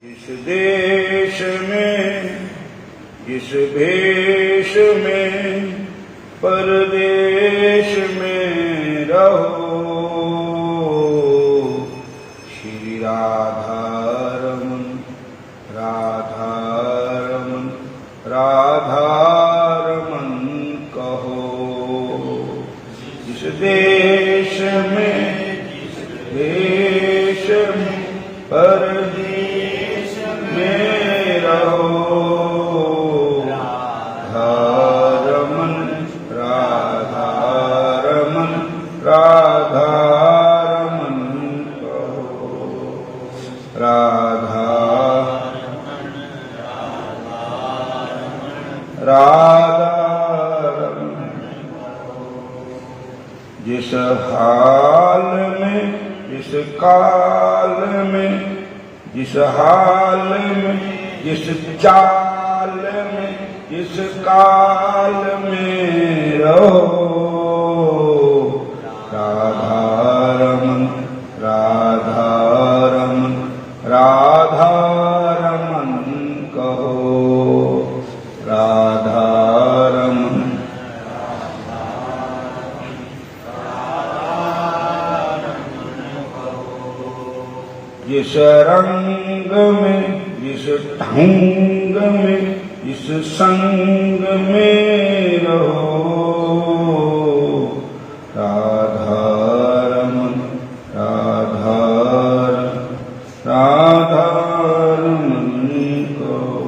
इस देश में इस भेष में परदेश में रहो, श्री राधारमन राधारमन राधारमन कहो। इस देश में देश में परदेश में रहो, राधारमन राधारमन राधारमन कहो। राधा राधारमन जिस हाल में जिस काल में जिस हाल में जिस चाल में जिस काल में रहो, राधारमन राधारमन राधारमन कहो। राधारमन जिस रंग में जिस ढंग में जिस संग में रहो, राधारमन राधारमन राधारमन कहो।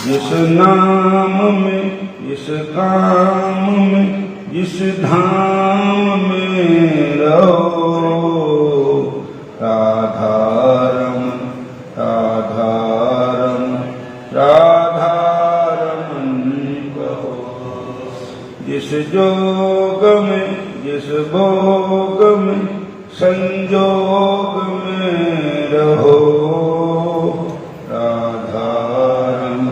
जिस नाम में जिस काम में जिस धाम में रहो, राधारमन राधारमन राधारमन कहो। जिस जोग में जिस भोग में संजोग में रहो, राधारमन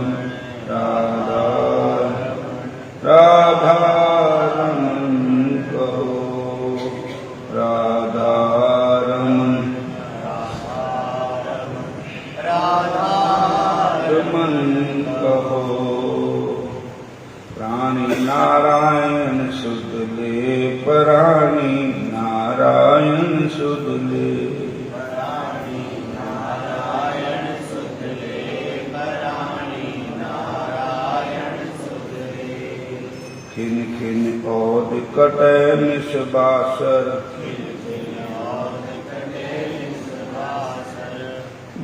राधारमन राधारमन कहो। राधारमन राधारमन कहो। प्राणी नारायण सुध ले, प्राणी नारायण सुध ले, प्राणी नारायण सुध ले, प्राणी नारायण सुध ले। खिन खिन औद कटै निस्बासर,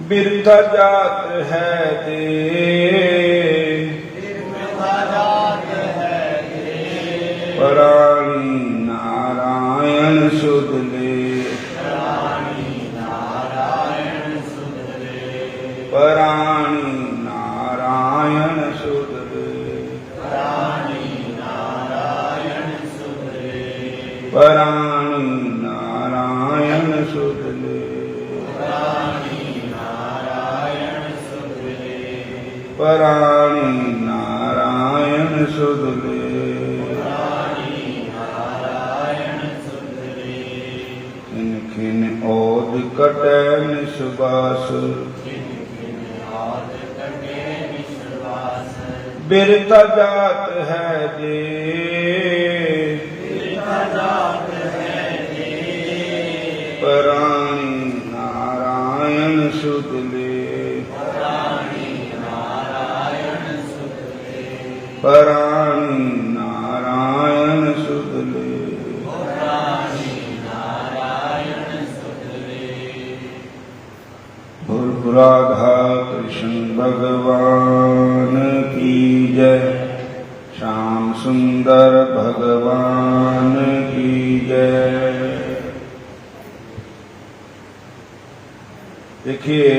बिरथा जात है दे, प्राणी नारायण सुध ले, प्राणी नारायण सुध ले, प्राणी नारायण सुध ले, प्राणी नारायण सुध ले, प्राणी नारायण सुध ले, प्राणी नारायण सुध ले, प्राणी नारायण सुध ले। खिन खिन औद कटै निस्बासुर, बिरथा जात है दे, प्राणी नारायण सुध ले, प्राणी नारायण सुध ले, राधा कृष्ण भगवान की जय, श्याम सुंदर भगवान की जय। देखिए,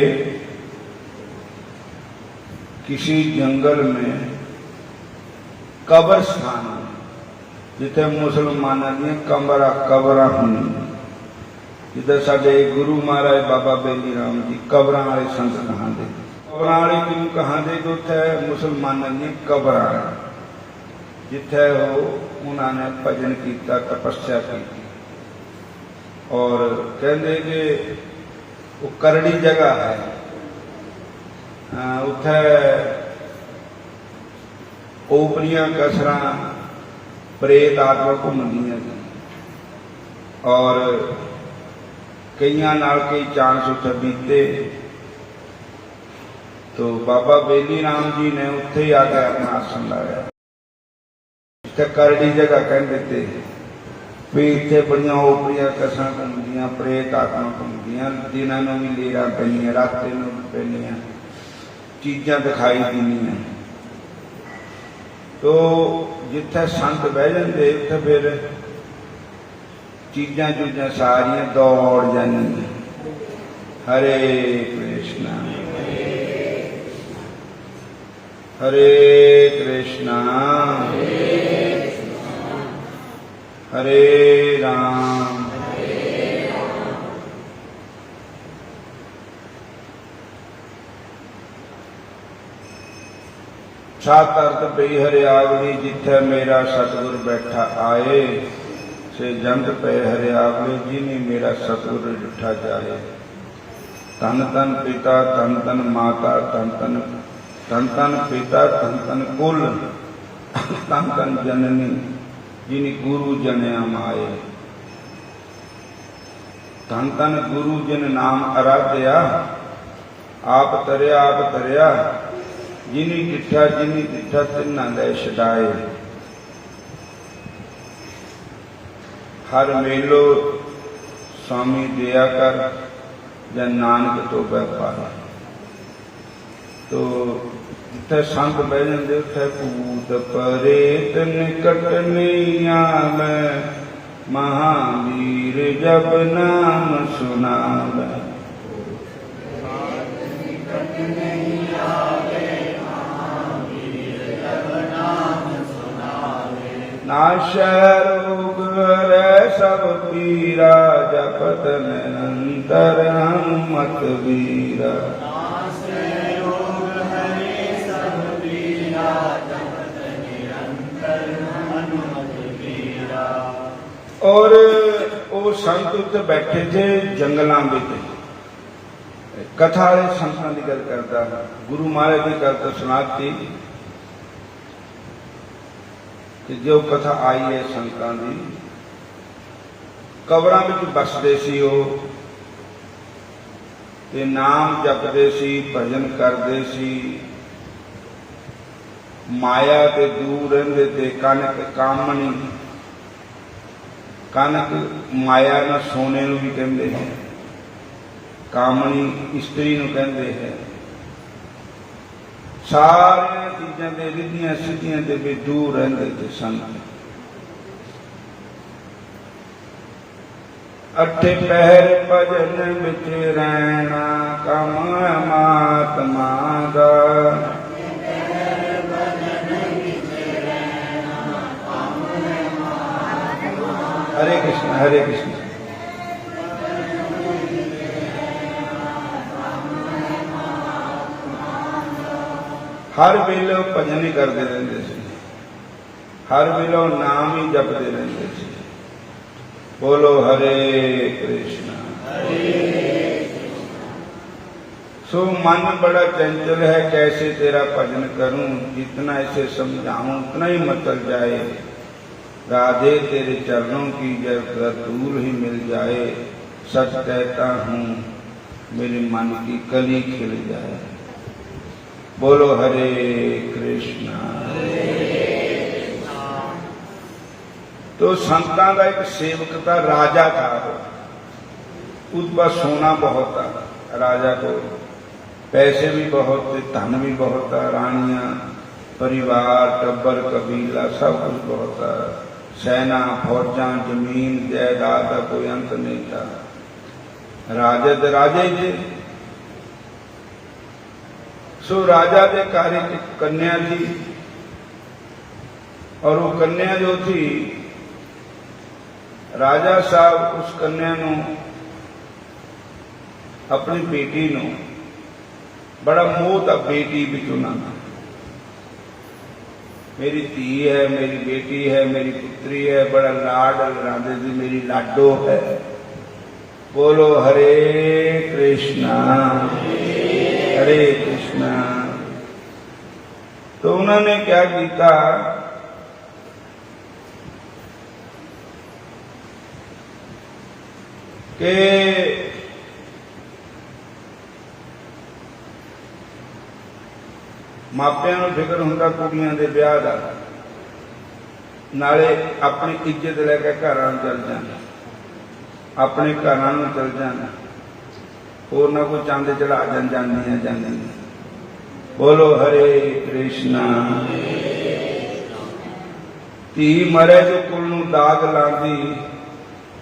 किसी जंगल में कब्रस्तान जिथे मुसलमाना दी कमरा कबरा हुई, जिधर साडे गुरु महाराज बाबा बेली राम जी कबरां वाले संत कहांदे, कबरां वाले क्यों कहांदे? उत्थे मुसलमानां दी कबरां जिथे उन्होंने भजन किया, तपस्या की, और कहते कि वो करड़ी जगह है, उत्थे ओपरियां कसरां प्रेत आत्मा घूमदियां सी और कईयां नाल कई चांस उत्थे बीते। तो बाबा बेली राम जी ने उत्थे ही आके अपना आसन लाया। इत्थे करड़ी जगह कहंदे ते भी इत्थे बड़ियां ओपरियां कसरां घूमदियां, प्रेत आत्मा घूमदियां, दिनां नूं भी लेरां पैंदियां, राते नूं भी पैंदियां, चीज़ां दिखाई दिंदियां। तो जिथे संत बह जाते उत्थे फिर चीज़ां चूजां सारियां दौड़ जांदियां। हरे कृष्णा हरे कृष्णा हरे राम सात अर्थ पई हरियावली जिथे मेरा सतगुर बैठा आए, से जंत पे हरियावली जिनी मेरा सतगुर डिठा जाए। धन धन पिता धन धन माता धन धन धन धन पिता धन धन कुल धन धन जननी जिनी गुरु जनिया माए। धन धन गुरु जिन नाम आराध्या, आप तरया जिनी डिठा तिन्ना लै छडाए। हर मेलो स्वामी दिया कर या नानक तो व्यापार। तो जिथे संत बह जाते उथे भूत परेत निकट नहीं आवे, महावीर जब नाम सुनावे। नाशै रोग हरै सब पीरा, जपत निरंतर हनुमत वीरा। और वो संत उत्ते बैठे थे जंगलों में, कथा वाले संतां की गल करता, गुरु महाराज की गल तो सुनाती कि जो कथा आई है संतां की, कबरां विच बसदे सी वो ते नाम जपदे सी, भजन करदे सी, माया ते दूर रहिंदे ते कनक कामनी, कनक माया ना सोने नूं भी कहंदे हैं, कामनी इस्त्री नूं कहंदे हैं। सारियां चीज़ां दे रिद्धियां सिद्धियां ते भी दूर रहिंदे ते संत। अठे पहर भजन विच रहना कम महात्मा दा। हरे कृष्ण हरे कृष्ण। हर वेले भजन ही करते रहते थे, हर वेले नाम ही जपते रहते थे। बोलो हरे कृष्ण। सो मन बड़ा चंचल है, कैसे तेरा भजन करूं, जितना इसे समझाऊं उतना ही मतल जाए। राधे तेरे चरणों की जब धूल ही मिल जाए, सच कहता हूं मेरे मन की कली खिल जाए। बोलो हरे कृष्णा। तो संतां का एक सेवक था, राजा था, उसके पास सोना बहुत था, राजा को पैसे भी बहुत थे, धन भी बहुत था, रानियां, परिवार, टब्बर, कबीला सब कुछ बहुत था, सेना, फौजा, जमीन, जायदाद का कोई अंत नहीं था। राजा तो राजा ही थे। सो राजा के घर एक कन्या थी, और वो कन्या जो थी, राजा साहब उस कन्या नू, अपनी बेटी नू बड़ा मोह था, बेटी भी उन्होंने, मेरी धी है, मेरी बेटी है, मेरी पुत्री है, बड़ा लाड लड़ाते थे, मेरी लाडो है। बोलो हरे कृष्णा हरे कृष्णा उन्होंने क्या किया कि मापियां नूं फिक्र हुंदा कुड़ियां दे ब्याह दा, नाले अपनी इज्जत लैके घरां नूं चल जाना, अपने घरां नूं चल जाना, होर ना कोई चंद चढ़ा जांदियां। बोलो हरे कृष्णा। धी मरे जो कुल नूं दाग लांदी,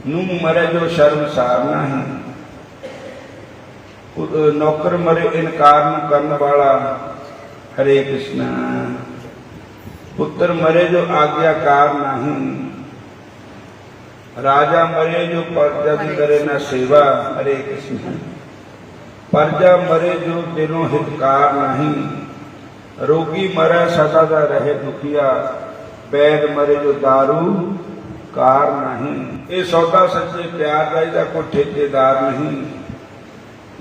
नूह मरे जो शर्मसार नहीं, नौकर मरे इनकार नूं करन वाला, हरे कृष्णा। पुत्र मरे जो आज्ञाकार नहीं, राजा मरे जो प्रजा की करे न सेवा, हरे कृष्णा। प्रजा मरे जो दिनों हितकार नहीं, रोगी मरे सदा दा रहे दुखिया, वैद मरे जो दारू कार नहीं। ये सौदा सच्चे प्यार का इहदा कोई ठेकेदार नहीं,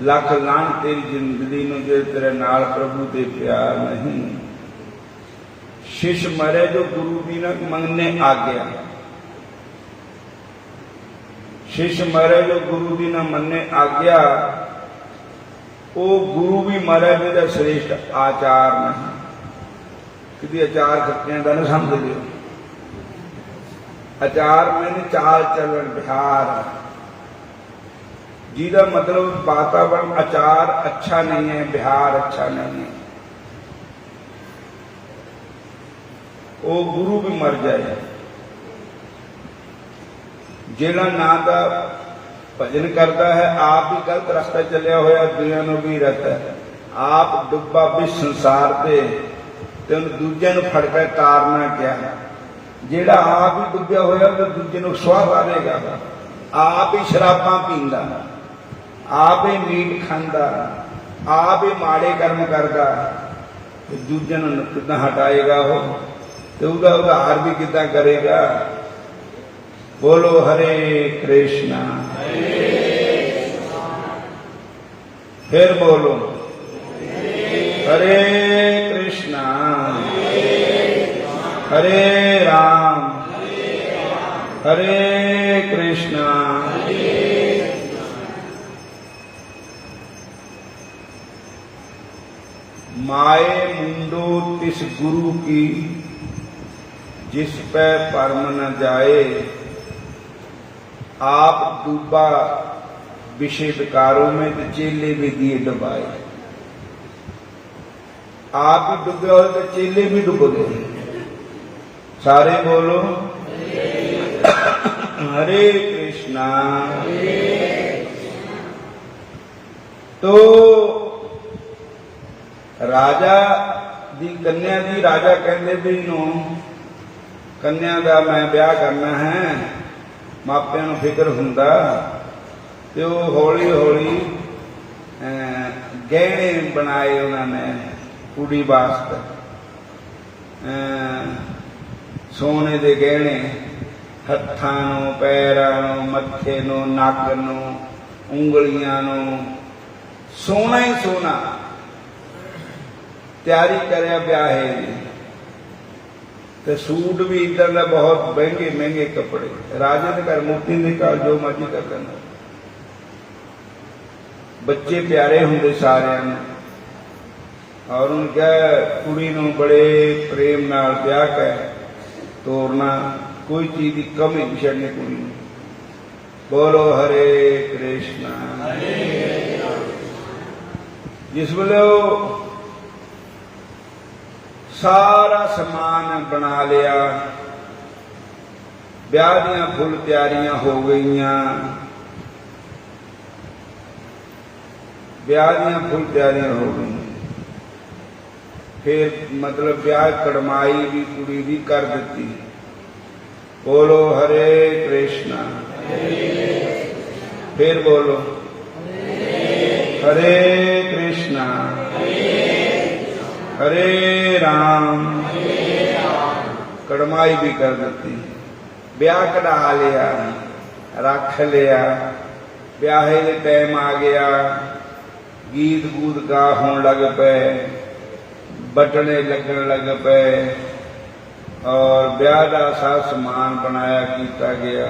लख लाण तेरी जिंदगी नूं जे तेरे नाल प्रभु दे प्यार नहीं। शिष मरे जो गुरु दी न मंगने आज्ञा, शिष मरे जो गुरु दी न मन्ने आज्ञा, वो गुरु भी मरे जिहदा श्रेष्ठ आचार नहीं। कि आचार खत्तियां दा ना समझ लियो, आचार मैंने चाल चलन बिहार, जिहदा मतलब वातावरण आचार अच्छा नहीं है, बिहार अच्छा नहीं है, वो गुरु भी मर जाए। जिहड़ा ना दा भजन करता है आप भी गलत रास्ते चलिया होया, दुनिया नूं भी रहता है, आप डुब्बा भी संसार ते दूजे नूं फड़ के तारना क्या। जिहड़ा आप ही डुब्बिया होया तो दूजे नूं सुआह पावेगा। आप ही शराबां पींदा, आप ही मीट खांदा, आप ही माड़े कर्म करदा, तो दूजे नूं किदां हटाएगा वो, तो उसका उद्धार भी किदां करेगा। बोलो हरे कृष्णा। फिर बोलो हरे कृष्णा हरे राम हरे कृष्णा। माए मुंडो तिस गुरु की, जिस पे परम न जाए, आप डूबा विषय विकारों में तो चेले भी दिए डुबाए। आप ही डूबे हो तो चेले भी डूब गए। सारे बोलो हरे कृष्णा। तो राजा दी कन्या दी राजा कहते भी नूं कन्या का मैं ब्याह करना है, मापियां नूं फिक्र हुंदा, ते वो हौली हौली गहने बनाए उन्होंने कुड़ी वास्ते, सोने दे गहने हत्थां नूं, पैरां नूं, मत्थे नूं, नक नूं, उंगलियां नूं, सोना ही सोना तैयारी करे ब्याहे दी। ते सूट भी इधर का बहुत महंगे महंगे कपड़े, राजे के घर मोती के घर जो मर्जी कर देना। बच्चे प्यारे होंगे सारे, और उनका कुड़ी नूं बड़े प्रेम नाल ब्याह के तोरना, कोई चीज की कमी नहीं छड़नी कुड़ी नूं। बोलो हरे कृष्णा। जिस वेले सारा समान बना लिया, ब्याह दियां फुल तैयारियां हो गईयां, ब्याह दियां फुल तैयारियां हो गई। फिर मतलब ब्याह कड़माई भी कुड़ी भी कर दी। बोलो हरे कृष्णा। फिर बोलो हरे कृष्णा हरे राम। कड़माई भी कर दी, ब्याह कढ़ा लिया, रख लिया, ब्याहे के टाइम आ गया, गीत गूत गा होने लग पे, बटने लगन लग पे और ब्याह का सारा समान बनाया किया गया।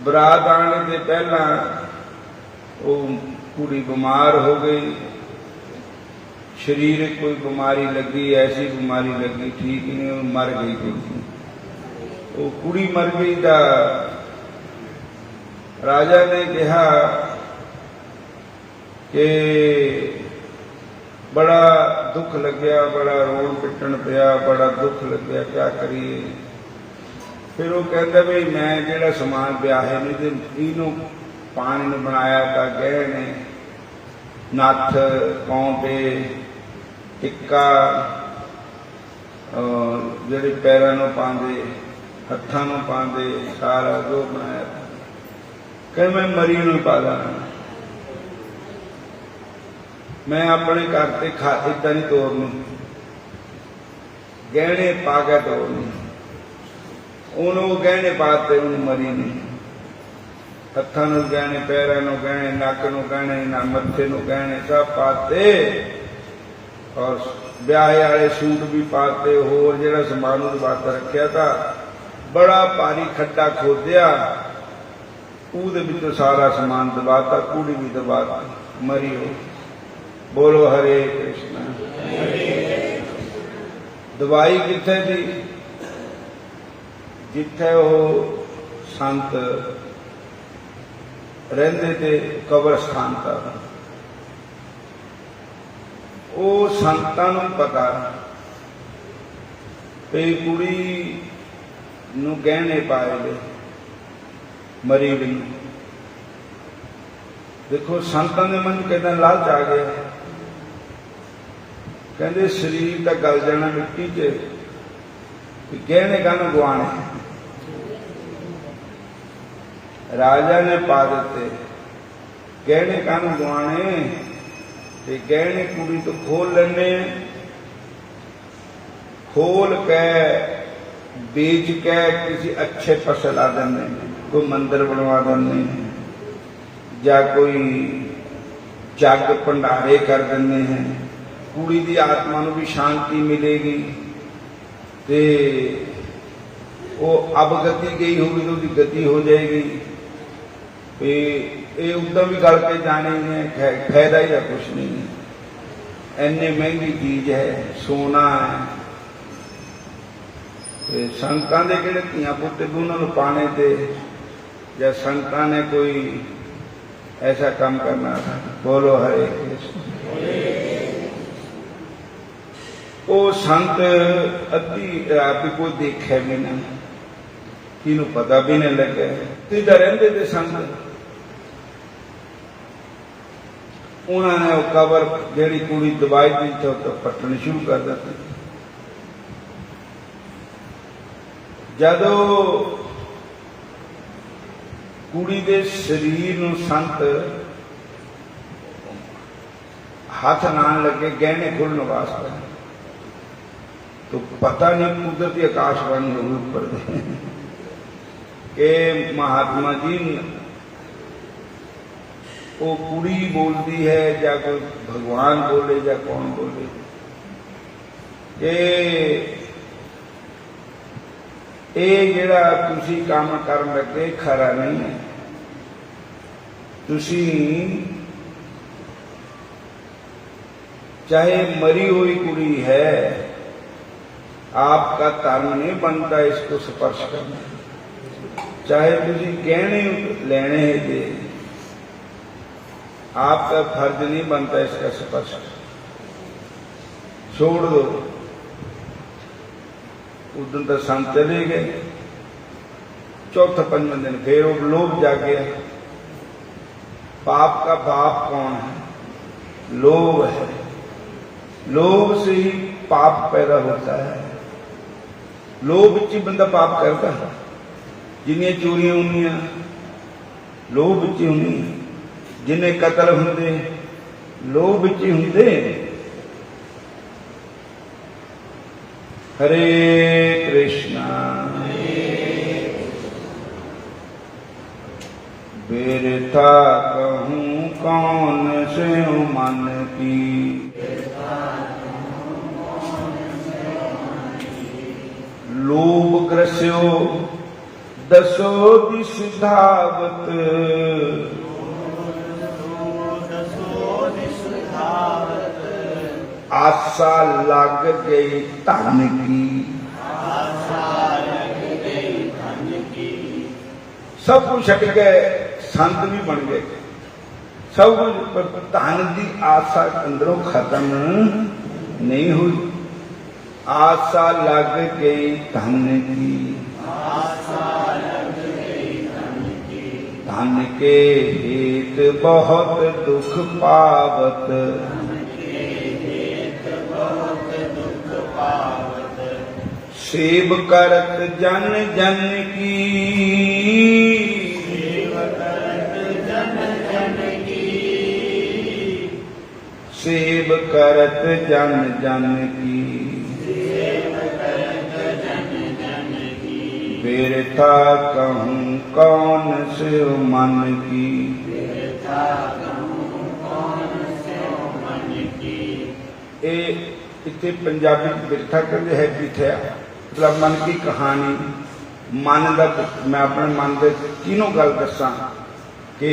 बरात आने से पहला वो कुड़ी बीमार हो गई, शरीर कोई बीमारी लगी, ऐसी बीमारी लगी ठीक नहीं, वो मर गई। वो कुड़ी मर गई तो राजा ने कहा कि बड़ा दुख लग्या, बड़ा रोन पिटन पिया, बड़ा दुख लग्या, क्या करिए। फिर वो कहता भी मैं जिहड़ा समान ब्याहे नहीं तो इनू पानी ने बनाया था, गहने नत्थ पौंटे टिक्का जिहड़े पैरां नूं पांदे हत्थां नूं पांदे सारा जो बनाया था। कह मैं मरी नूं पा देना, मैं अपने घर से खा इदा नहीं तोड़नी, गहने पा के तोड़नी। उन्होंने गहने पाते, उन्हें मरी नहीं। हत्थां नूं गहने, पैरां नूं गहने, नक नूं गहने, ना मत्थे नूं गहने सब पाते और ब्याहे वाले सूट भी पाते। होर जिहड़ा समान उहदे वास्ते रखिया था, बड़ा भारी खड्डा खोदिया, उहदे विचों सारा समान दबाता, कुड़ी भी दबाती, मरी हो। बोलो हरे कृष्ण। दवाई किथे थी? जिथे वो संत रहिंदे थे कब्रस्तान था। वो संतां नूं पता भी कुड़ी नूं गहने पाए गए मरी भी। देखो संतां दे मन कहते लालच आ गया, कहते शरीर तो गल जाना मिट्टी च, गहने काहनूं गवाने। राजा ने पा दिते, गहने काहनूं गवाने, ते गहने कुड़ी तो खोल लेने, खोल के बेच के किसी अच्छे पासे ला देने, कोई मंदिर बनवा देने या कोई जग भंडारे कर देने हैं। कुड़ी की आत्मा नूं भी शांति मिलेगी, ते वो अवगति गई होगी तो उसकी गति हो जाएगी। ये उदा भी गल के जाने है, फायदा ही है कुछ नहीं है। इन्नी महंगी चीज है, सोना है। संतां दे किहड़े धीआं पुत्त भी उन्होंने पाने थे, या संतां ने कोई ऐसा काम करना था। बोलो हरे कृष्ण। वो संत अति आप कोई देखे भी नहीं, किनू पता भी नहीं लगे, सीधा रहते थे संत। उन्होंने वो कबर जिहड़ी कुड़ी दवाई दी थी तो पटनी शुरू कर दी। जदों कुड़ी दे शरीर नूं संत हाथ नान लगे गहने खुलने वास्ते, तो पता नहीं कुदरती आकाशवाणी होगी ऊपर के महात्मा जी वो कुड़ी बोलती है या कोई भगवान बोले या कौन बोले कि ये जिहड़ा तुसी काम कर लगे खरा नहीं है। तुसी चाहे मरी हुई कुड़ी है, आपका धर्म नहीं बनता इसको स्पर्श करना। चाहे तुसी गहने लेने थे, आपका फर्ज नहीं बनता इसका स्पर्श, छोड़ दो। उस दिन तो संत चले गए। चौथा पंजवें दिन फिर वो लोभ जाग गया। पाप का बाप कौन है? लोभ है। लोभ से ही पाप पैदा होता है। लोभ च बंदा पाप करता है। जिन्हें चोरियां होंदियां लोभ च होंदियां, जिन्हें कतल होंदे लोभ च होंदे। हरे कृष्णा। बेरथा कहूं कौन से मन की। लोभ ग्रस्यो दसो दिश धावत, आशा लग गई धन की। सब कुछ छट गए, संत भी बन गए, सब कुछ, धन की आशा अंदरों खत्म नहीं हुई। आशा लग गई धन की, धन के हेत बहुत दुख पावत, सेव करत जन जन की। सेव करत जन जन की, बिरथा कहूँ कौन से मन की। इतने पंजाबी बिरथा कहते है बिठिया, मतलब मन की कहानी। मन का मैं अपने मन के तीनों गल दसा कि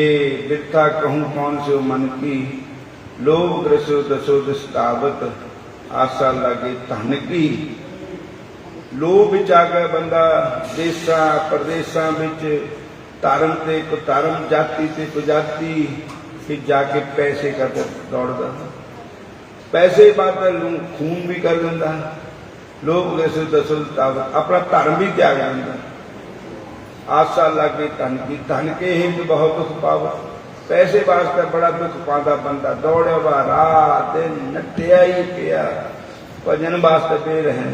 बिरथा कहूँ कौन से मन की। लोभ ग्रसो दसो दस्तावत, आशा लगे धन की। लोभ विच आ गया बंदा देशा प्रदेशा विच, धर्म ते को धर्म, जाति ते को जाति, फिर जाके पैसे का दौड़दा, पैसे बाद खून भी कर दिंदा। लोभ ग्रसो दसो दस्तावत, अपना धर्म भी त्याग दिंदा। आशा लगे धन की, धन के हित बहुत दुख पावत। पैसे वास्ते बड़ा दुख पाता बंदा, दौड़े वा रात दिन नटिया ही पिया, भजन वास्ते पे रहे।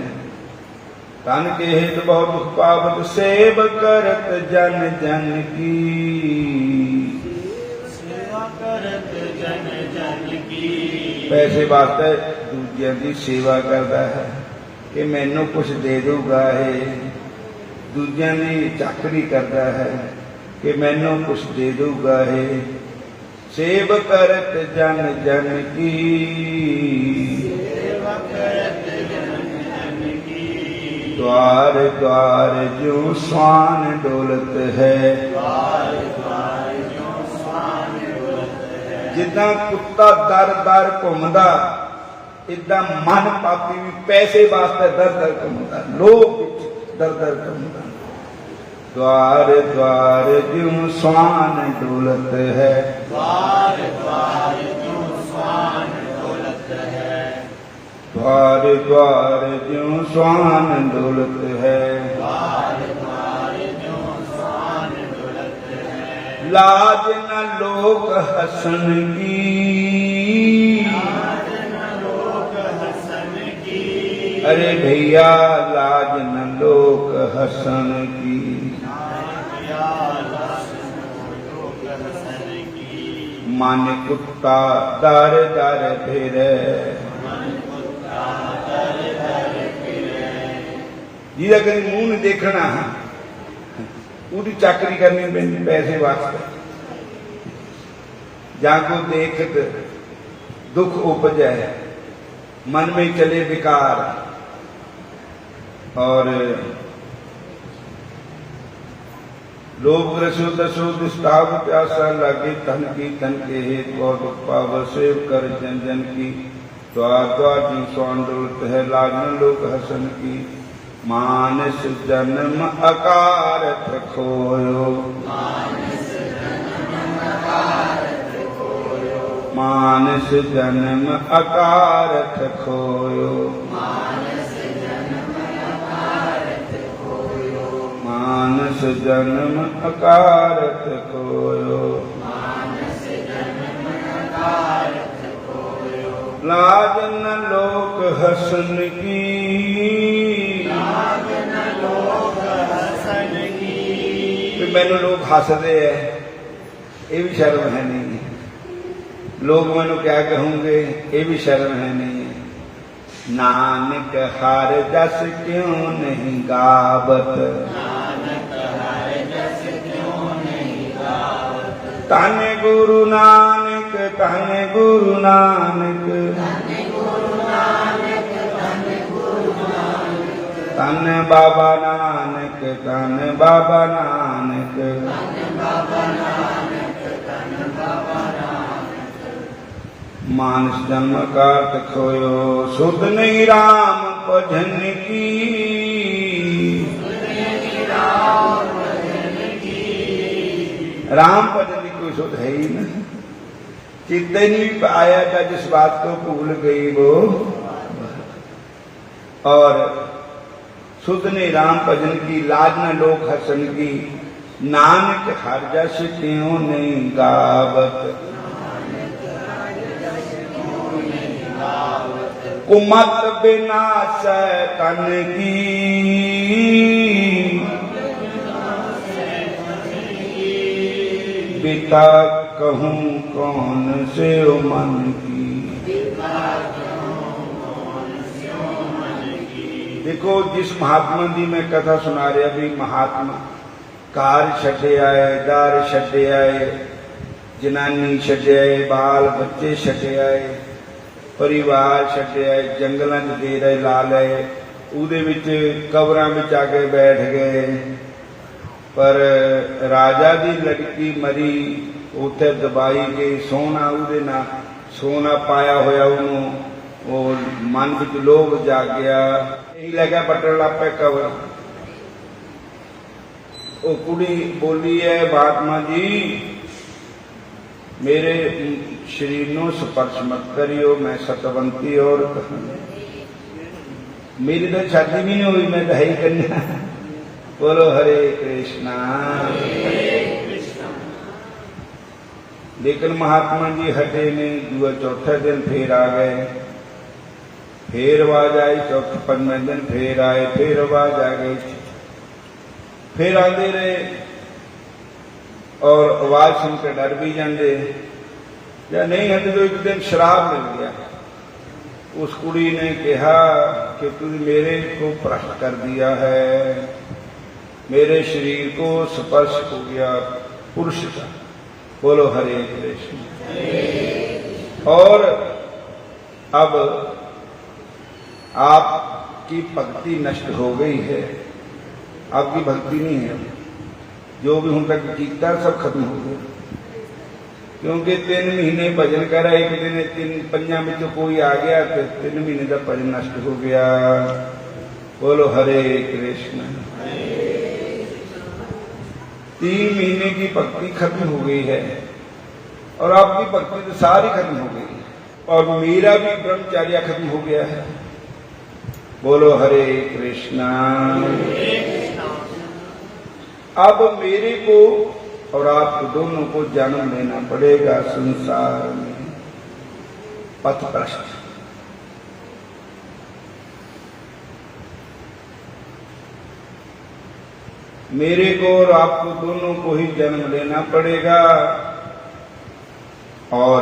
धन के हेत बहुत दुख पावत, सेव करत जन जन की। सेवा करत जन जन की। पैसे वास्ते दूजिया की सेवा करता है कि मैनू कुछ दे दूगा है, दूजिया की चाकरी करता है कि मैनू कुछ दे दूगा है। सेव करत जन जन की, सेवा करत जन जन की। द्वार द्वार जो स्वान डोलत है, द्वार द्वार जो स्वान डोलत है। जिदा कुत्ता दर दर घूमदा, इदा मन पापी भी पैसे वास्ते दर दर घूमदा, लोभ दर दर घूमदा। द्वार द्वार जो स्वान डोलत है, द्वार द्वार जो स्वान डोलत है। द्वार द्वार जो स्वान डोलत है। द्वार द्वार जो स्वान डोलत है। लाज न लोक हसन की, लाज न लोक हसन की। अरे भैया लाज न लोक हसन की। मन कुत्ता दर दर फिरे, जिदा कभी मुंह नहीं देखना, पूरी चाकरी करनी पैंदी पैसे वास्ते। जाको देखत दुख उपजे, मन में चले विकार। और लोभ ग्रसो दसो दस्तावत, आशा लागे धन की। धन के हेत बहुत पाव, सेव कर जन जन की। द्वार द्वार जी स्वान डोलत है, लागन लोक हसन की। मानस जन्म अकारथ खोयो, मानस जन्म अकारथ खोयो। मानस जन्म अकारथ खोयो। लाज न लोक हसन की, मैनू लोग हसदे है, ये भी शर्म है नहीं। लोग मैनू क्या कहोगे, ये भी शर्म है नहीं। नानक हर जस क्यों नहीं गावत, धन गुरु नानक धन गुरु नानक धन बाबा नानक धन बाबा नानक मानस जन्म कार्त खोयो सुध नहीं राम भजन की राम भजन की कोई सुध है ही नहीं चित्ते नहीं आया था जिस बात को भूल गई वो और सुध ने राम भजन की लाज न लोक हसन की नानक हर जस त्यों नहीं गावत कुमत बिना तन की पिता कहूँ कौन से मन की। देखो जिस महात्मा की मैं कथा सुना रहा भी महात्मा कार छड्डे आए दार छड्डे आए जनानी छड्डे आए बाल बच्चे छड्डे आए परिवार छड्डे आए जंगलों च डेरे ला लए उहदे विच कबरां विच आके बैठ गए पर राजा दी लड़की मरी उत्थे दबाई गई सोना उहदे नाल सोना पाया होया उहनूं वो मन विच लोभ जाग गया यही लग्या पट्टन लग पे कबर वो कुड़ी बोली है महात्मा जी मेरे शरीर नो स्पर्श मत करियो मैं सतवंती और मेरी तो शादी भी नहीं हुई मैं तो है ही कन्या बोलो हरे कृष्णा। लेकिन महात्मा जी हटे ने दुआ चौथे दिन फिर आ गए फिर आवाज आई चौथे पंजवें दिन फिर आए फिर आवाज आ गई फिर आते रहे और आवाज सुनकर डर भी जाते या नहीं हटे तो एक दिन शराब मिल गया उस कुड़ी ने कहा कि तूने मेरे को भ्रष्ट कर दिया है मेरे शरीर को स्पर्श हो गया पुरुष का बोलो हरे कृष्ण। और अब आपकी भक्ति नष्ट हो गई है आपकी भक्ति नहीं है जो भी हम तक कीता सब खत्म हो गया क्योंकि 3 महीने भजन करा एक दिन 5 में कोई आ गया तो 3 महीने का भजन नष्ट हो गया बोलो हरे कृष्ण। 3 महीने की भक्ति खत्म हो गई है और आपकी भक्ति तो सारी खत्म हो गई है और मेरा भी ब्रह्मचर्य खत्म हो गया है बोलो हरे कृष्णा। अब मेरे को और आपको दोनों को जन्म लेना पड़ेगा संसार में पथभ्रष्ट मेरे को और आपको दोनों को ही जन्म लेना पड़ेगा और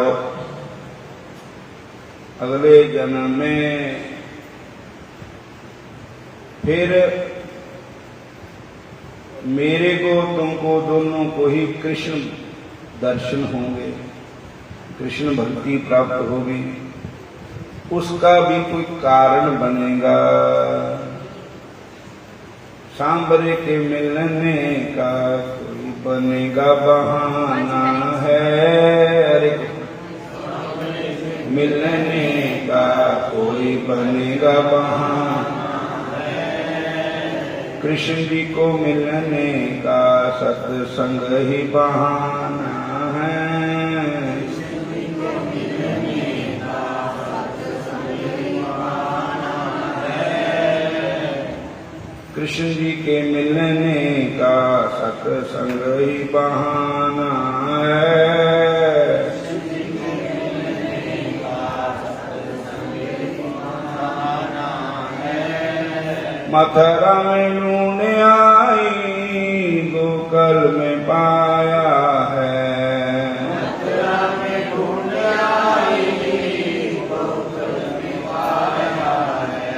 अगले जन्म में फिर मेरे को तुमको दोनों को ही कृष्ण दर्शन होंगे कृष्ण भक्ति प्राप्त होगी उसका भी कोई कारण बनेगा सांबरे के मिलने का कोई बनेगा बहाना है अरे मिलने का कोई बनेगा बहाना कृष्ण जी को मिलने का सत्संग ही बहाना है कृष्ण जी के मिलने का सत्संग ही बहाना है मथुरा में लूण आई गोकुल में पाया है मथुरा में लूण आई गोकुल में पाया है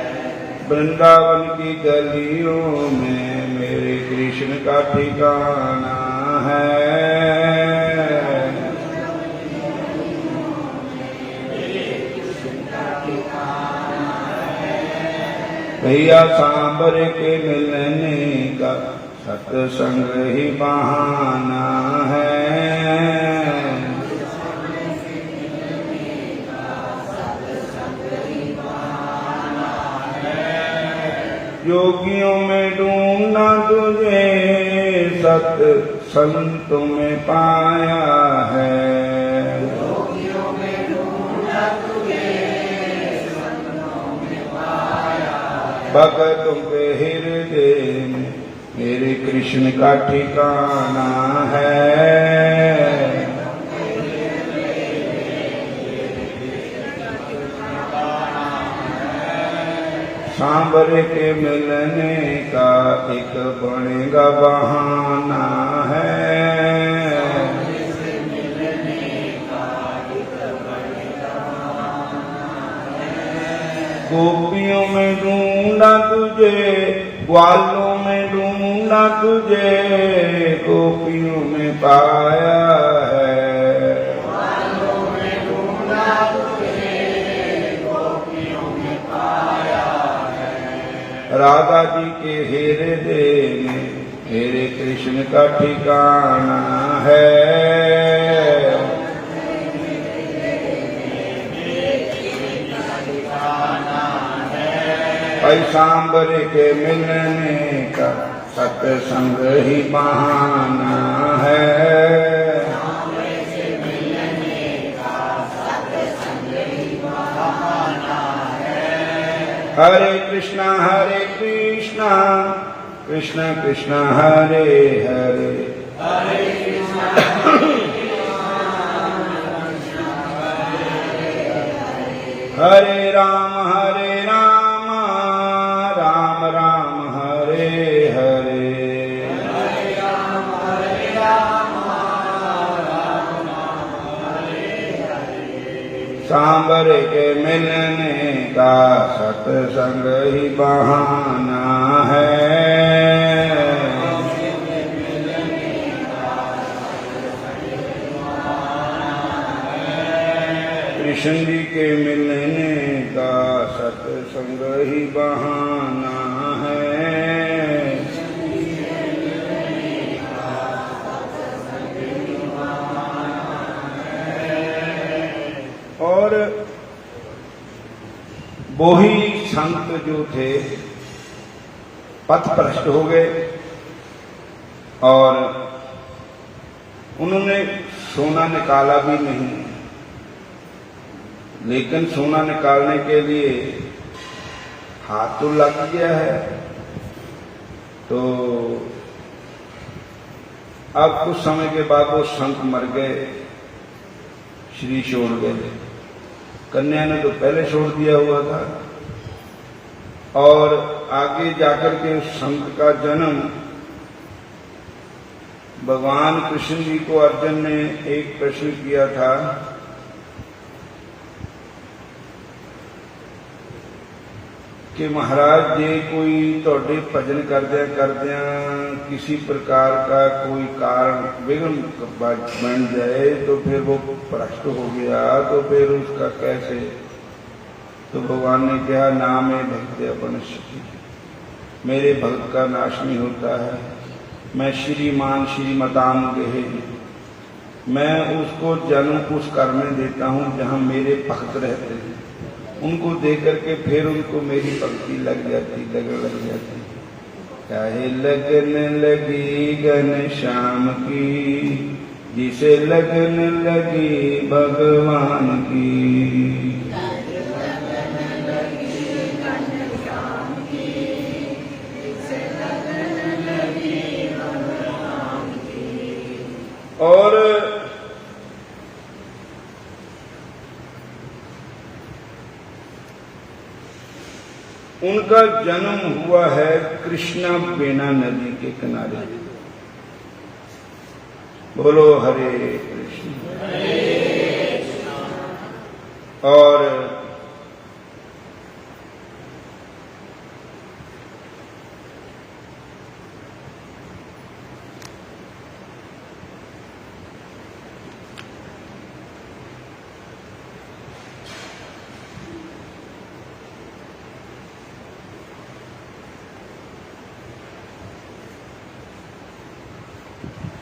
वृंदावन की गलियों में मेरे कृष्ण का ठिकाना है भैया सांबर के मिलने का सत्संग ही बहाना है। योगियों में ढूंढना तुझे सत संतों में पाया है। योगियों में ढूंढा तुझे संतों में पाया है। भक्तों के हृदय में मेरे कृष्ण का ठिकाना है। सांबर के मिलने का एक बनेगा बहाना है। गोपियों में ढूंढा तुझे, ग्वालों में ढूंढा तुझे, गोपियों में पाया है। राधा जी के हृदय में मेरे कृष्ण का ठिकाना है। पैसाम्बर के मिलने का सत्संग ही बहाना है। हरे कृष्णा कृष्ण कृष्ण हरे हरे, हरे कृष्णा हरे राम राम राम हरे हरे। सांबर के मिलने का सत्संग ही बहाना है। कृष्ण जी के मिलने का सत्संग ही बहाना है। और वो ही संत जो थे पथ भ्रष्ट हो गए और उन्होंने सोना निकाला भी नहीं, लेकिन सोना निकालने के लिए हाथ तो लग गया है। तो अब कुछ समय के बाद वो संत मर गए, श्री छोड़ गए। कन्या ने तो पहले छोड़ दिया हुआ था। और आगे जाकर के उस संत का जन्म भगवान कृष्ण जी को अर्जुन ने एक प्रश्न किया था कि महाराज जी कोई तोड़े भजन करदिया किसी प्रकार का कोई कारण विघ्न बन जाए तो फिर वो भ्रष्ट हो गया तो फिर उसका कैसे। तो भगवान ने कहा नाम है भक्त अपनश्यति, मेरे भक्त का नाश नहीं होता है। मैं श्रीमान श्रीमताम गहे, मैं उसको जन्म उस कर्म में देता हूँ जहाँ मेरे भक्त रहते हैं। उनको देख करके फिर उनको मेरी भक्ति लग जाती। चाहे लगन लगी घनश्याम की, जिसे लगन लगी भगवान की। और उनका जन्म हुआ है कृष्णा पेना नदी के किनारे। बोलो हरे कृष्ण। और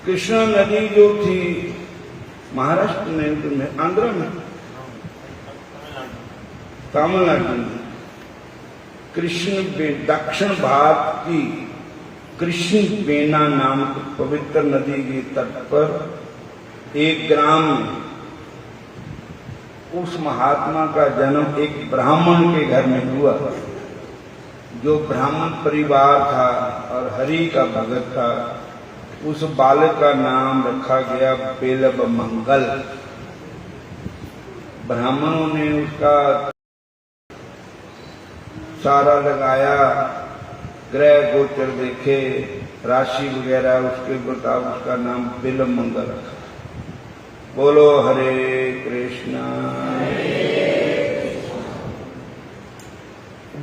कृष्णा नदी जो थी महाराष्ट्र में, आंध्र में, तमिलनाडु में, दक्षिण भारत की कृष्ण बेना नाम की पवित्र नदी के तट पर एक ग्राम में उस महात्मा का जन्म एक ब्राह्मण के घर में हुआ, जो ब्राह्मण परिवार था और हरि का भगत था। उस बालक का नाम रखा गया बेलब मंगल। ब्राह्मणों ने उसका सारा लगाया, ग्रह गोचर देखे, राशि वगैरह, उसके बताओ उसका नाम बेलब मंगल रखा। बोलो हरे कृष्णा।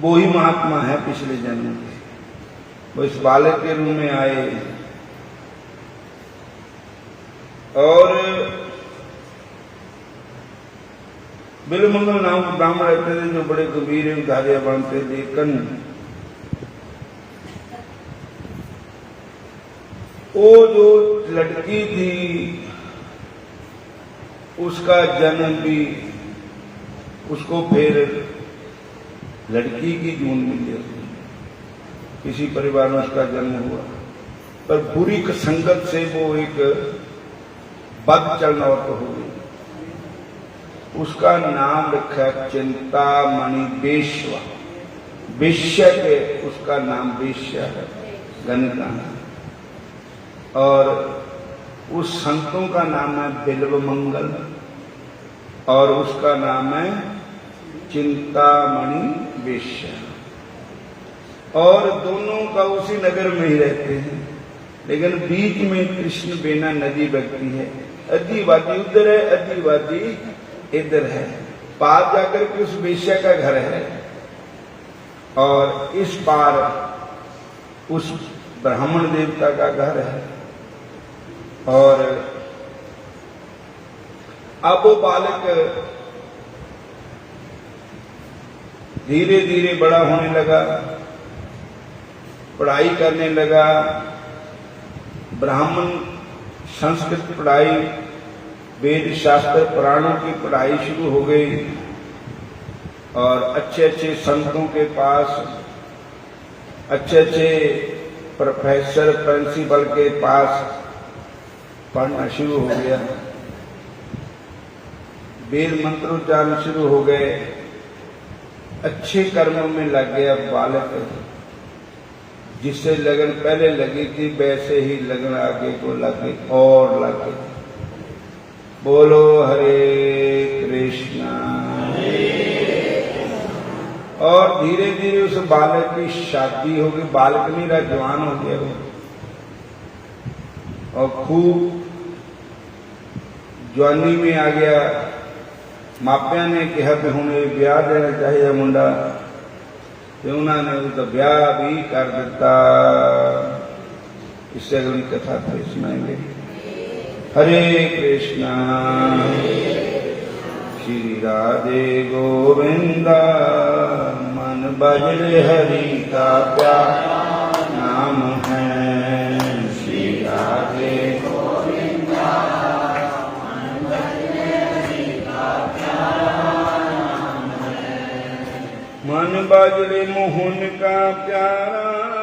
वो ही महात्मा है पिछले जन्म के। वो इस बालक के रूप में आए और बिलमंगल नाम के ब्राह्मण रहते थे, जो बड़े गंभीर उधारिया बनते, लेकिन वो जो लड़की थी उसका जन्म भी, उसको फिर लड़की की जून मिली, किसी परिवार में उसका जन्म हुआ, पर बुरी संगत से वो एक बद चलना हो गई। उसका नाम रखा चिंतामणि बेश्वा। वेश्या के उसका नाम वेश्या है, गणिका। और उस संतों का नाम है बिल्व मंगल और उसका नाम है चिंतामणि वेश्या। और दोनों का उसी नगर में ही रहते हैं, लेकिन बीच में कृष्ण बेना नदी बहती है। अद्धी वादी उधर है, अद्धी वादी इधर है। पार जाकर के उस वेश्या का घर है और इस पार उस ब्राह्मण देवता का घर है। और अब वो बालक धीरे धीरे बड़ा होने लगा, पढ़ाई करने लगा। ब्राह्मण संस्कृत पढ़ाई, वेद शास्त्र पुराणों की पढ़ाई शुरू हो गई और अच्छे अच्छे संतों के पास, अच्छे अच्छे प्रोफेसर प्रिंसिपल के पास पढ़ना शुरू हो गया। वेद मंत्रोच्चारण शुरू हो गए, अच्छे कर्मों में लग गया बालक। जिससे लगन पहले लगी थी वैसे ही लगन आगे को लगे और लगे। बोलो हरे कृष्णा। और धीरे धीरे उस बालक की शादी हो गई। बालक नहीं रहा, जवान हो गया वो, और खूब जवानी में आ गया। मापिया ने कहा कि हुणे ब्याह देना चाहिए मुंडा, तो उन्होंने उसका ब्याह भी कर दिता। इससे अगली कथा फिर सुनाएंगे। हरे कृष्णा। श्री राधे गोविंदा, मन बजरे हरि का प्यारा नाम है। श्री राधे गोविंदा, मन बजरे हरि का प्यारा नाम है। मन बजरे मोहन का प्यारा